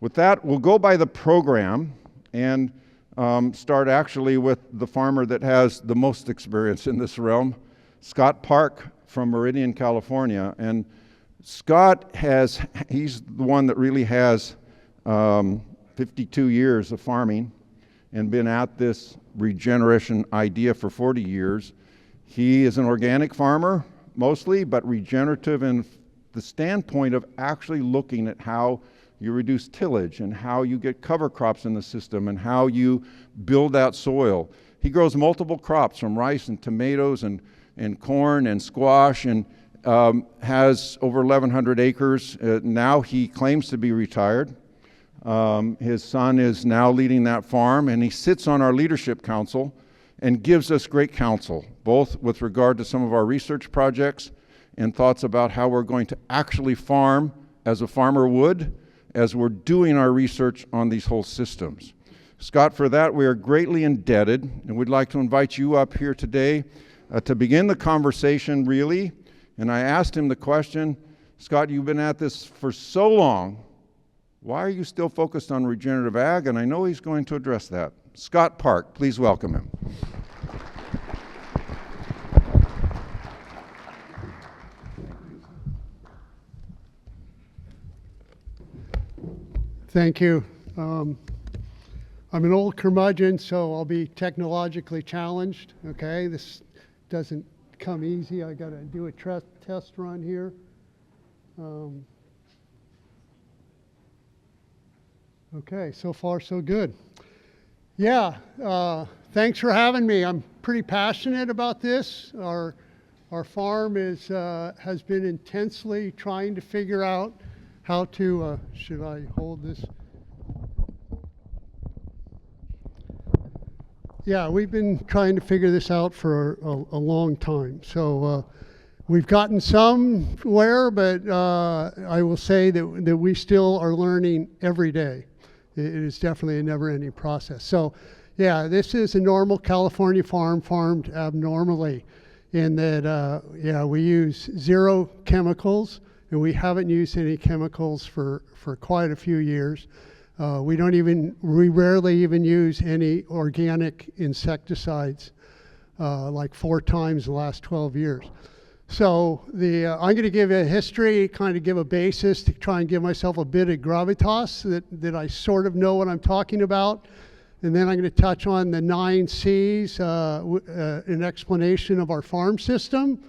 With that, we'll go by the program and start actually with the farmer that has the most experience in this realm, Scott Park from Meridian, California. And Scott he's the one that really has 52 years of farming and been at this regeneration idea for 40 years. He is an organic farmer mostly, but regenerative in the standpoint of actually looking at how you reduce tillage and how you get cover crops in the system and how you build that soil. He grows multiple crops from rice and tomatoes and corn and squash, and has over 1,100 acres. Now he claims to be retired. His son is now leading that farm, and he sits on our leadership council and gives us great counsel, both with regard to some of our research projects and thoughts about how we're going to actually farm as a farmer would, as we're doing our research on these whole systems. Scott, for that we are greatly indebted, and we'd like to invite you up here today to begin the conversation, really. And I asked him the question, Scott, you've been at this for so long, why are you still focused on regenerative ag? And I know he's going to address that. Scott Park, please welcome him. Thank you. I'm an old curmudgeon, so I'll be technologically challenged. Okay, this doesn't come easy. I got to do a test run here. Okay, so far so good. Yeah, thanks for having me. I'm pretty passionate about this. Our farm has been intensely trying to figure out how to, should I hold this? Yeah, we've been trying to figure this out for a long time. So we've gotten somewhere, but I will say that we still are learning every day. It is definitely a never-ending process. So yeah, this is a normal California farm farmed abnormally in that, yeah, we use 0 chemicals, and we haven't used any chemicals for quite a few years. We rarely even use any organic insecticides, like 4 times in the last 12 years. So I'm going to give a history, kind of give a basis to try and give myself a bit of gravitas that I sort of know what I'm talking about. And then I'm going to touch on the 9 C's, an explanation of our farm system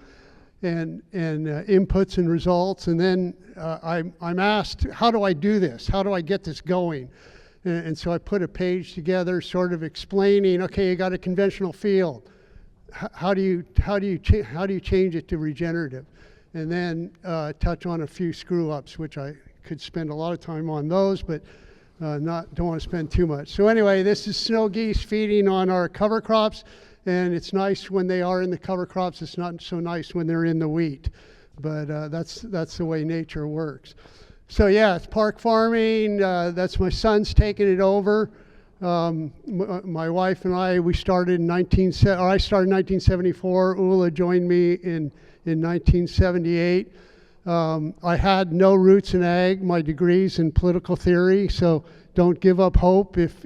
and inputs and results. And then I'm asked, how do I do this? How do I get this going? And so I put a page together sort of explaining, okay, you got a conventional field. How do you change it to regenerative? And then touch on a few screw ups, which I could spend a lot of time on those, but don't want to spend too much. So anyway, this is snow geese feeding on our cover crops, and it's nice when they are in the cover crops. It's not so nice when they're in the wheat, but that's the way nature works. So yeah, it's park farming. That's my son's taking it over. My wife and I, I started in 1974. Ula joined me in 1978. I had no roots in ag. My degree's in political theory, so don't give up hope if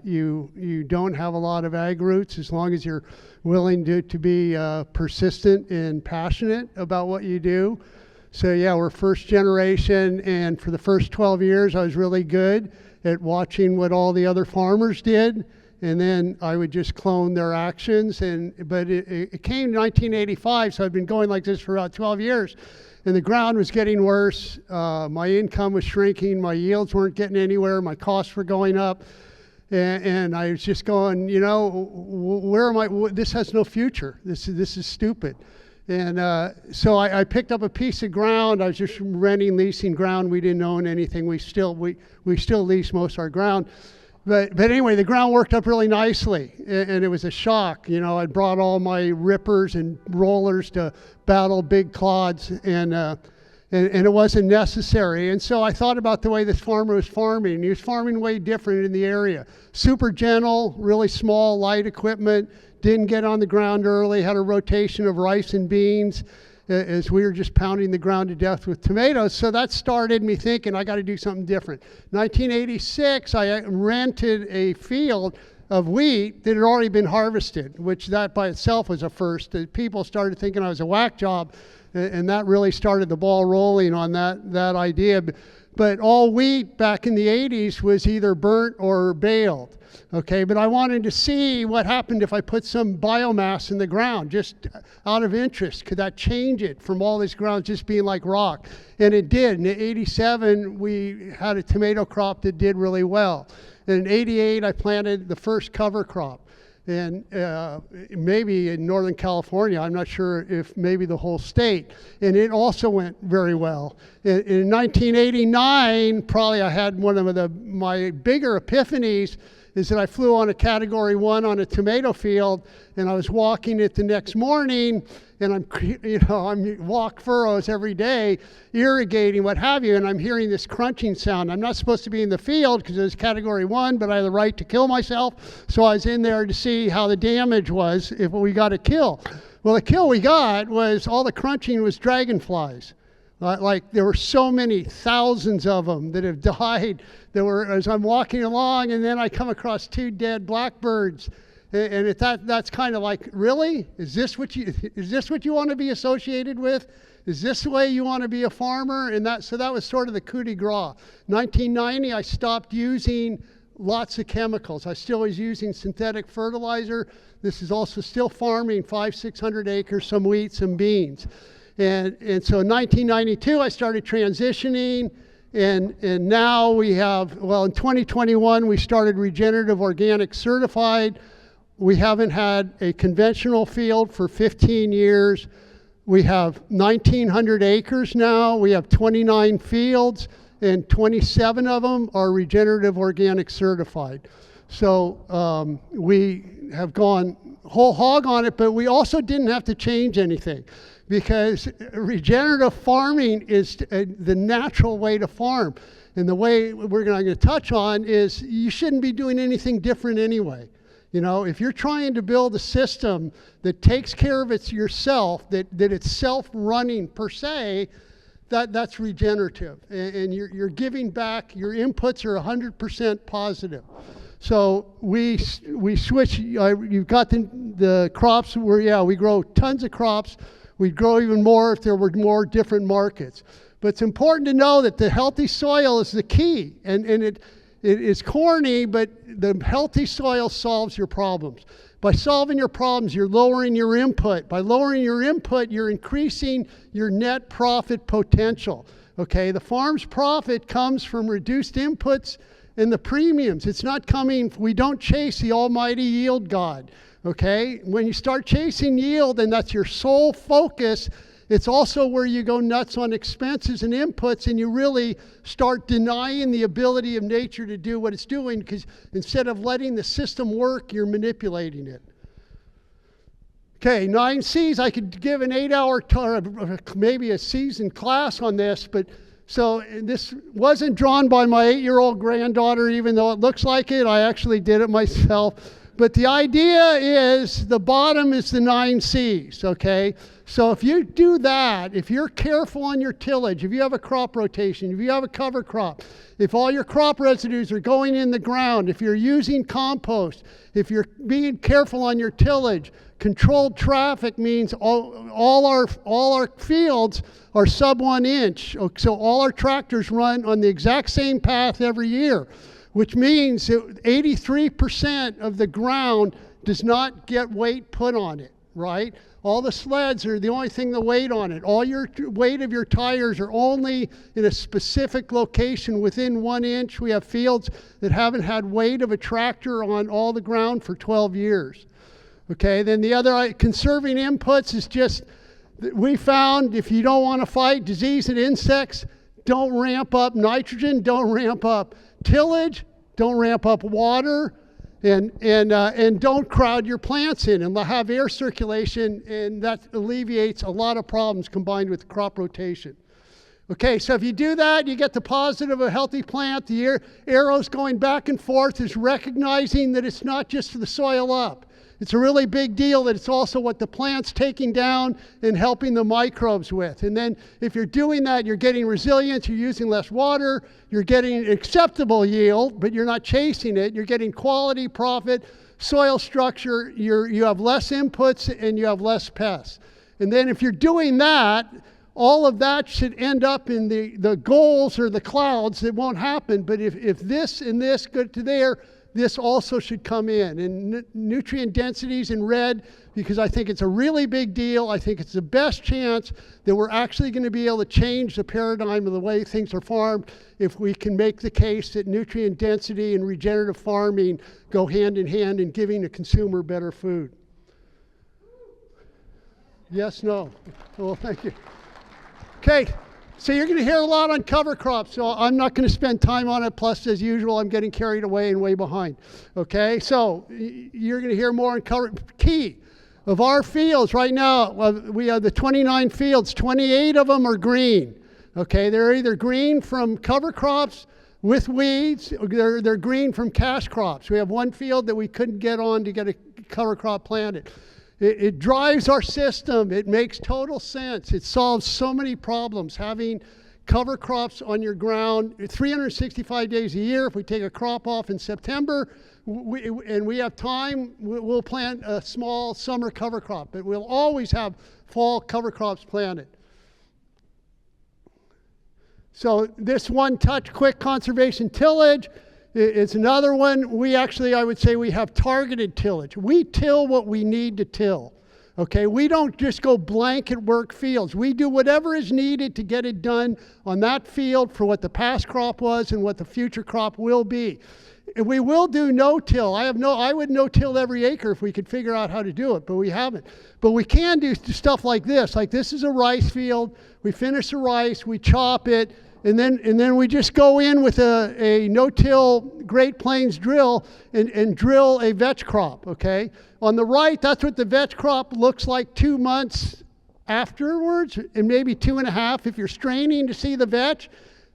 you don't have a lot of ag roots, as long as you're willing to be persistent and passionate about what you do. So yeah, we're first generation, and for the first 12 years I was really good at watching what all the other farmers did, and then I would just clone their actions. But it came in 1985, so I'd been going like this for about 12 years, and the ground was getting worse. My income was shrinking, my yields weren't getting anywhere, my costs were going up, and I was just going, you know, where am I? This has no future. This is stupid. And so I picked up a piece of ground. I was just renting, leasing ground. We didn't own anything. We still lease most of our ground. But anyway, the ground worked up really nicely, and it was a shock. You know, I brought all my rippers and rollers to battle big clods, and it wasn't necessary. And so I thought about the way this farmer was farming. He was farming way different in the area. Super gentle, really small, light equipment. Didn't get on the ground early, had a rotation of rice and beans, as we were just pounding the ground to death with tomatoes. So that started me thinking I got to do something different. 1986, I rented a field of wheat that had already been harvested, which that by itself was a first. People started thinking I was a whack job, and that really started the ball rolling on that idea. But all wheat back in the 80s was either burnt or baled. Okay, but I wanted to see what happened if I put some biomass in the ground, just out of interest. Could that change it from all this ground just being like rock? And it did. In 87, we had a tomato crop that did really well. And in 88, I planted the first cover crop. And maybe in Northern California, I'm not sure if maybe the whole state. And it also went very well. In 1989, probably I had one of my bigger epiphanies is that I flew on a Category 1 on a tomato field, and I was walking it the next morning, and I'm walk furrows every day, irrigating, what have you, and I'm hearing this crunching sound. I'm not supposed to be in the field because it was Category 1, but I had the right to kill myself, so I was in there to see how the damage was if we got a kill. Well, the kill we got was all the crunching was dragonflies. Like there were so many thousands of them that have died. There were, as I'm walking along, and then I come across 2 dead blackbirds, and that's kind of like, really? Is this what you want to be associated with? Is this the way you want to be a farmer? And so that was sort of the coup de grace. 1990, I stopped using lots of chemicals. I still was using synthetic fertilizer. This is also still farming 500-600 acres, some wheat, some beans. And so in 1992, I started transitioning, and now we have, well, in 2021, we started regenerative organic certified. We haven't had a conventional field for 15 years. We have 1,900 acres now. We have 29 fields, and 27 of them are regenerative organic certified. So we have gone whole hog on it, but we also didn't have to change anything, because regenerative farming is the natural way to farm. And the way we're going to touch on is you shouldn't be doing anything different anyway. You know, if you're trying to build a system that takes care of it yourself, that it's self-running per se, that's regenerative. And you're giving back, your inputs are 100% positive. So we switch, you've got the crops where, we grow tons of crops. We'd grow even more if there were more different markets. But it's important to know that the healthy soil is the key. And it is corny, but the healthy soil solves your problems. By solving your problems, you're lowering your input. By lowering your input, you're increasing your net profit potential. Okay, the farm's profit comes from reduced inputs and the premiums. It's not coming, we don't chase the almighty yield God. Okay, when you start chasing yield and that's your sole focus, it's also where you go nuts on expenses and inputs, and you really start denying the ability of nature to do what it's doing, because instead of letting the system work, you're manipulating it. Okay, 9 C's, I could give an 8-hour, maybe a season class on this, but so this wasn't drawn by my 8-year-old granddaughter, even though it looks like it. I actually did it myself. But the idea is the bottom is the 9 C's, okay? So if you do that, if you're careful on your tillage, if you have a crop rotation, if you have a cover crop, if all your crop residues are going in the ground, if you're using compost, if you're being careful on your tillage, controlled traffic means all our fields are sub 1 inch. So all our tractors run on the exact same path every year, which means that 83% of the ground does not get weight put on it, right? All the sleds are the only thing that weight on it. All your weight of your tires are only in a specific location within 1 inch. We have fields that haven't had weight of a tractor on all the ground for 12 years. Okay, then the other, conserving inputs is just, we found if you don't want to fight disease and insects, don't ramp up nitrogen, don't ramp up tillage, don't ramp up water, and don't crowd your plants in, and have air circulation, and that alleviates a lot of problems combined with crop rotation. Okay, so if you do that, you get the positive of a healthy plant. The arrows going back and forth is recognizing that it's not just the soil up. It's a really big deal that it's also what the plant's taking down and helping the microbes with. And then if you're doing that, you're getting resilience, you're using less water, you're getting acceptable yield, but you're not chasing it. You're getting quality, profit, soil structure, you have less inputs, and you have less pests. And then if you're doing that, all of that should end up in the goals or the clouds. It won't happen, but if this and this go to there, this also should come in. And nutrient densities in red, because I think it's a really big deal. I think it's the best chance that we're actually going to be able to change the paradigm of the way things are farmed if we can make the case that nutrient density and regenerative farming go hand in hand in giving the consumer better food. Yes, no? Well, thank you. Okay, so you're going to hear a lot on cover crops, so I'm not going to spend time on it. Plus, as usual, I'm getting carried away and way behind. Okay, so you're going to hear more on cover. Key of our fields right now, we have the 29 fields, 28 of them are green. Okay, they're either green from cover crops with weeds, or they're green from cash crops. We have one field that we couldn't get on to get a cover crop planted. It drives our system. It makes total sense. It solves so many problems. Having cover crops on your ground 365 days a year. If we take a crop off in September and we have time, we'll plant a small summer cover crop. But we'll always have fall cover crops planted. So this one-touch quick conservation tillage, it's another one. We actually, I would say we have targeted tillage. We till what we need to till. Okay, we don't just go blanket work fields. We do whatever is needed to get it done on that field for what the past crop was and what the future crop will be. And we will do no-till. I would no-till every acre if we could figure out how to do it, but we haven't. But we can do stuff like this. Like this is a rice field. We finish the rice, we chop it, and then we just go in with a no-till Great Plains drill and drill a vetch crop, okay? On the right, that's what the vetch crop looks like 2 months afterwards, and maybe 2.5 if you're straining to see the vetch.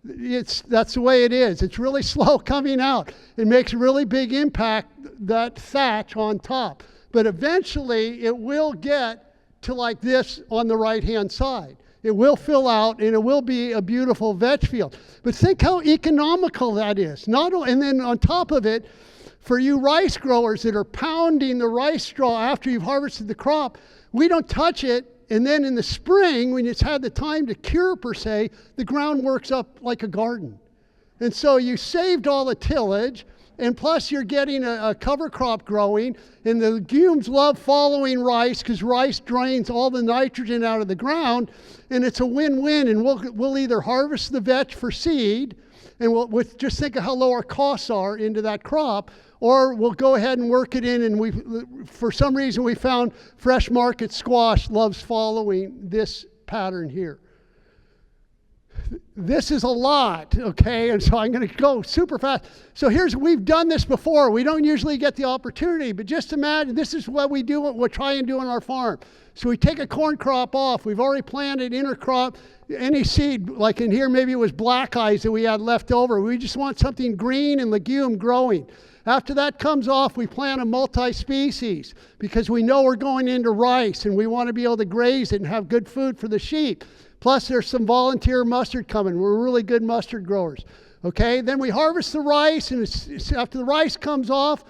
That's the way it is. It's really slow coming out. It makes a really big impact, that thatch on top. But eventually, it will get to like this on the right-hand side. It will fill out, and it will be a beautiful vetch field. But think how economical that is. And then on top of it, for you rice growers that are pounding the rice straw after you've harvested the crop, we don't touch it. And then in the spring, when it's had the time to cure per se, the ground works up like a garden. And so you saved all the tillage, and plus you're getting a cover crop growing, and the legumes love following rice because rice drains all the nitrogen out of the ground, and it's a win-win. And we'll either harvest the vetch for seed, and we'll just think of how low our costs are into that crop, or we'll go ahead and work it in, and for some reason we found fresh market squash loves following this pattern here. This is a lot, okay? And so I'm going to go super fast. So we've done this before. We don't usually get the opportunity, but just imagine this is what we do, what we'll try and do on our farm. So we take a corn crop off. We've already planted intercrop, any seed, like in here maybe it was black eyes that we had left over. We just want something green and legume growing. After that comes off, we plant a multi-species because we know we're going into rice and we want to be able to graze it and have good food for the sheep. Plus there's some volunteer mustard coming. We're really good mustard growers. Okay, then we harvest the rice, and after the rice comes off,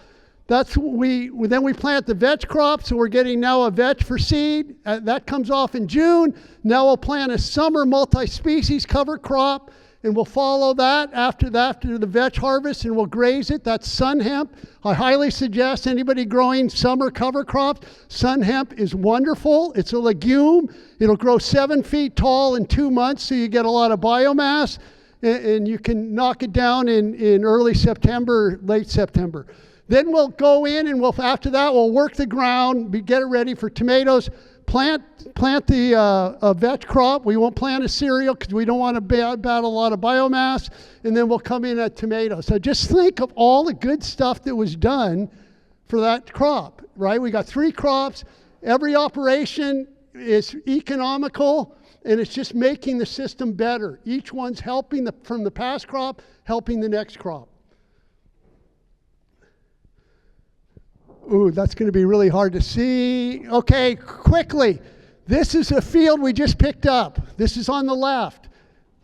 then we plant the vetch crop, so we're getting now a vetch for seed. That comes off in June. Now we'll plant a summer multi-species cover crop, and we'll follow that after the vetch harvest, and we'll graze it. That's sun hemp. I highly suggest anybody growing summer cover crops, sun hemp is wonderful. It's a legume. It'll grow 7 feet tall in 2 months, so you get a lot of biomass, and you can knock it down in early September, late September. Then we'll go in, and after that we'll work the ground, get it ready for tomatoes. Plant the vetch crop. We won't plant a cereal because we don't want to battle a lot of biomass. And then we'll come in at tomatoes. So just think of all the good stuff that was done for that crop, right? We got 3 crops. Every operation is economical, and it's just making the system better. Each one's helping from the past crop, helping the next crop. Ooh, that's going to be really hard to see. Okay, quickly. This is a field we just picked up. This is on the left.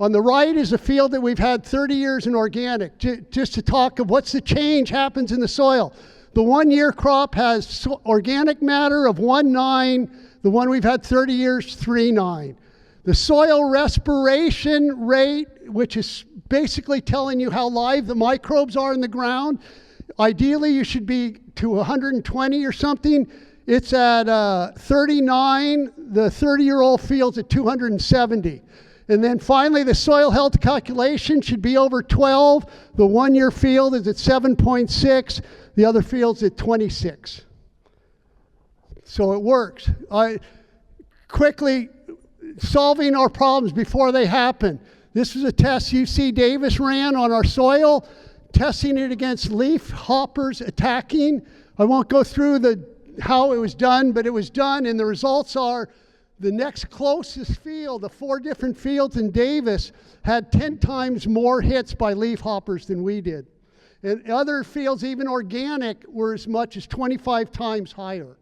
On the right is a field that we've had 30 years in organic, just to talk of what's the change happens in the soil. The 1-year crop has organic matter of 1.9. The one we've had 30 years, 3.9. The soil respiration rate, which is basically telling you how live the microbes are in the ground, ideally you should be to 120 or something. It's at 39. The 30-year-old field's at 270. And then finally, the soil health calculation should be over 12. The 1-year field is at 7.6. The other field's at 26. So it works. Quickly, solving our problems before they happen. This was a test UC Davis ran on our soil, testing it against leaf hoppers attacking. I won't go through how it was done, but it was done, and the results are the next closest field, the 4 different fields in Davis, had 10 times more hits by leaf hoppers than we did. And other fields, even organic, were as much as 25 times higher.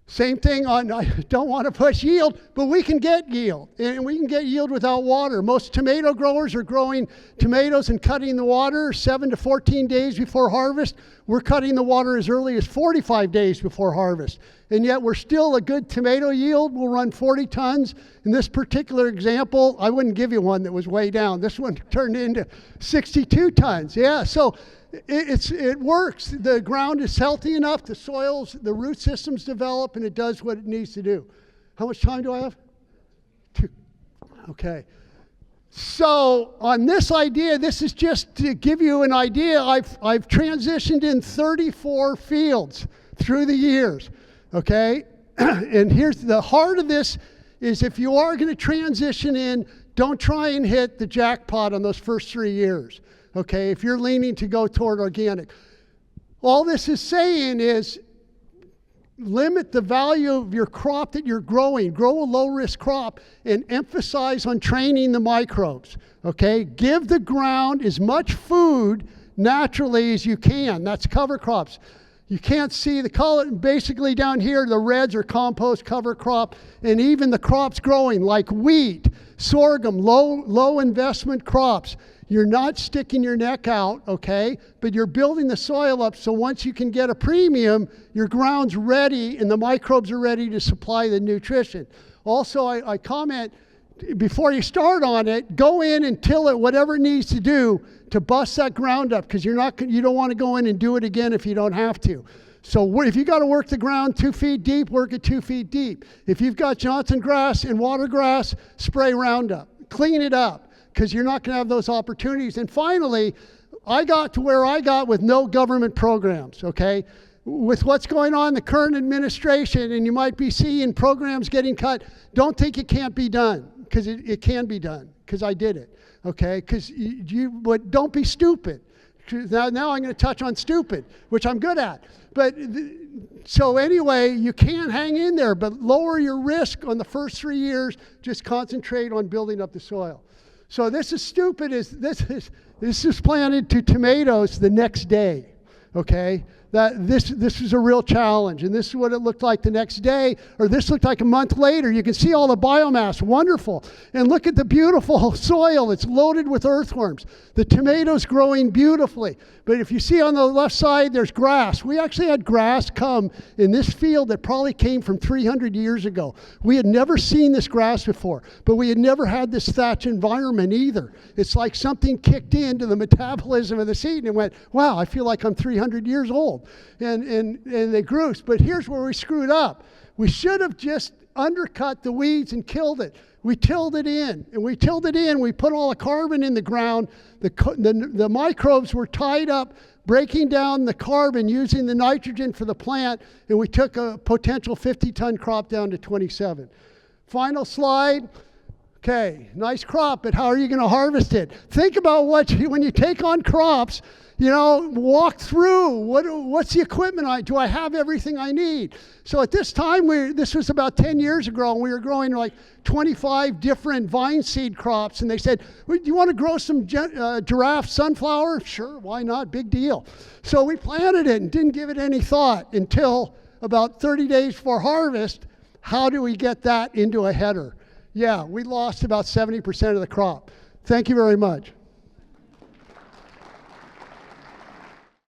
Same thing on, I don't want to push yield, but we can get yield. And we can get yield without water. Most tomato growers are growing tomatoes and cutting the water 7 to 14 days before harvest. We're cutting the water as early as 45 days before harvest. And yet we're still a good tomato yield. We'll run 40 tons. In this particular example, I wouldn't give you one that was way down. This one turned into 62 tons. Yeah, so it works. The ground is healthy enough, the soils, the root systems develop, and it does what it needs to do. How much time do I have? 2. Okay. So on this idea, this is just to give you an idea. I've transitioned in 34 fields through the years. Okay? And here's the heart of this is if you are going to transition in, don't try and hit the jackpot on those first 3 years. Okay, if you're leaning to go toward organic. All this is saying is limit the value of your crop that you're growing. Grow a low-risk crop and emphasize on training the microbes. Okay, give the ground as much food naturally as you can. That's cover crops. You can't see the color, basically down here, the reds are compost cover crop, and even the crops growing like wheat, sorghum, low investment crops. You're not sticking your neck out, okay? But you're building the soil up so once you can get a premium, your ground's ready and the microbes are ready to supply the nutrition. Also, I comment, before you start on it, go in and till it whatever it needs to do to bust that ground up because you don't want to go in and do it again if you don't have to. So if you got to work the ground 2 feet deep, work it 2 feet deep. If you've got Johnson grass and water grass, spray Roundup. Clean it up because you're not going to have those opportunities. And finally, I got to where I got with no government programs, okay? With what's going on in the current administration, and you might be seeing programs getting cut, don't think it can't be done because it can be done because I did it, okay? But don't be stupid. Now I'm going to touch on stupid, which I'm good at. But so anyway, you can hang in there, but lower your risk on the first 3 years. Just concentrate on building up the soil. So this is stupid. This is planted to tomatoes the next day. Okay, this was a real challenge, and this is what it looked like the next day, or this looked like a month later. You can see all the biomass, wonderful. And look at the beautiful soil. It's loaded with earthworms. The tomatoes growing beautifully. But if you see on the left side, there's grass. We actually had grass come in this field that probably came from 300 years ago. We had never seen this grass before, but we had never had this thatch environment either. It's like something kicked into the metabolism of the seed and went, wow, I feel like I'm 300 years old. And they grew. But here's where we screwed up. We should have just undercut the weeds and killed it. We tilled it in, and we tilled it in. We put all the carbon in the ground. The microbes were tied up, breaking down the carbon, using the nitrogen for the plant, and we took a potential 50-ton crop down to 27. Final slide. Okay, nice crop, but how are you going to harvest it? Think about when you take on crops, walk through, what's the equipment do I have everything I need? So at this time, this was about 10 years ago, and we were growing like 25 different vine seed crops, and they said, do you want to grow some giraffe sunflower? Sure, why not? Big deal. So we planted it and didn't give it any thought until about 30 days before harvest. How do we get that into a header? Yeah, we lost about 70% of the crop. Thank you very much.